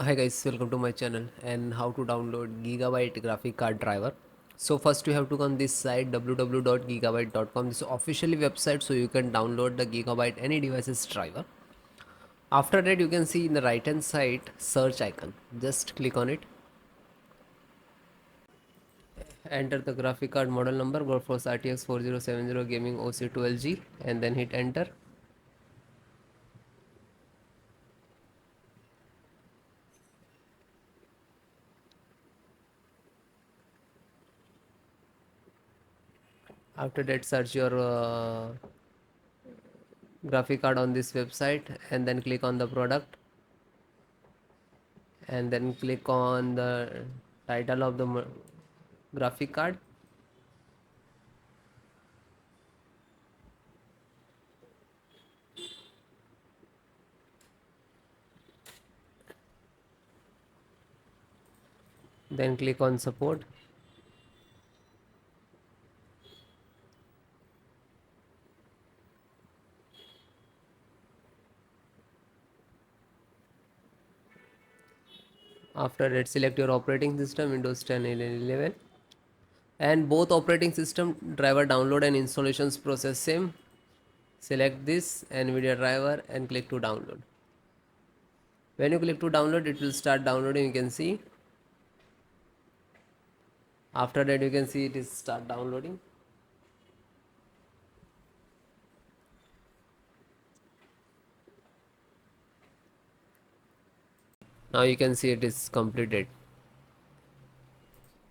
Hi guys, welcome to my channel and how to download Gigabyte graphic card driver. So first you have to go on this site www.gigabyte.com. This is officially website, so you can download the Gigabyte any devices driver. After that you can see in the right hand side search icon. Just click on it. Enter the graphic card model number GeForce RTX 4070 gaming OC12G and then hit enter. After that search your graphic card on this website and then click on the product and then click on the title of the graphic card. Then click on support. After that select your operating system Windows 10 and 11 and both operating system driver download and installations process same. Select this NVIDIA driver and click to download. When you click to download, it will start downloading. You can see. After that you can see it is start downloading. Now you can see it is completed.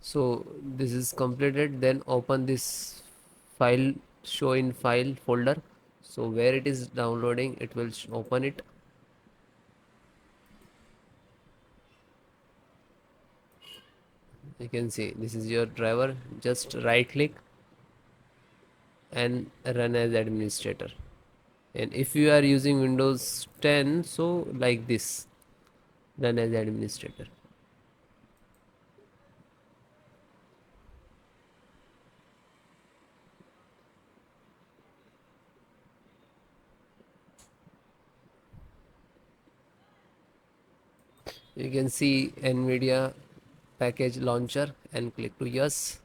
So this is completed. Then open this file, show in file folder. So where it is downloading, it will open it. You can see this is your driver. Just right click and run as administrator. And if you are using Windows 10, so like this, run as administrator. You can see NVIDIA package launcher and click to yes.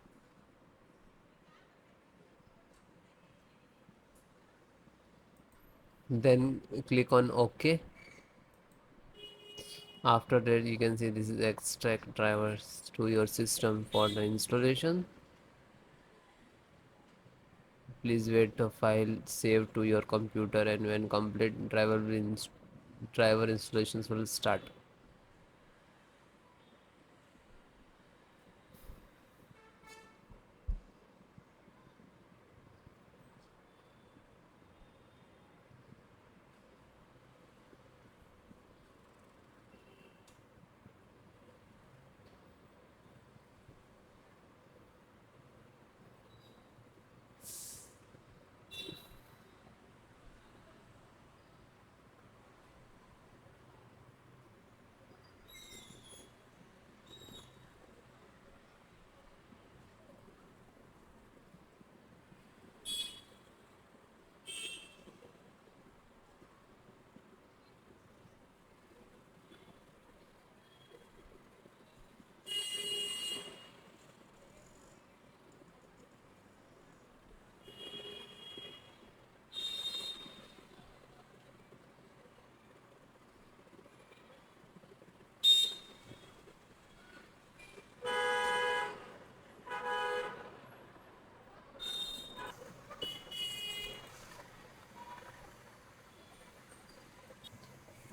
Then click on OK. After that you can see this is extract drivers to your system for the installation. Please wait the file save to your computer, and when complete driver installations will start.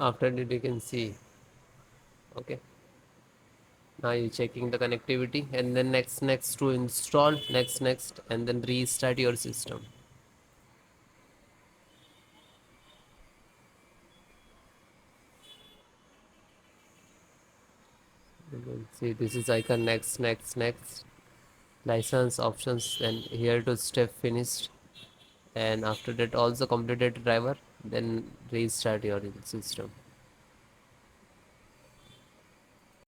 After that you can see, okay, now you're checking the connectivity and then next to install, next and then restart your system. You can see this is icon next license options, and here to step finished, and after that also completed driver, then restart your system.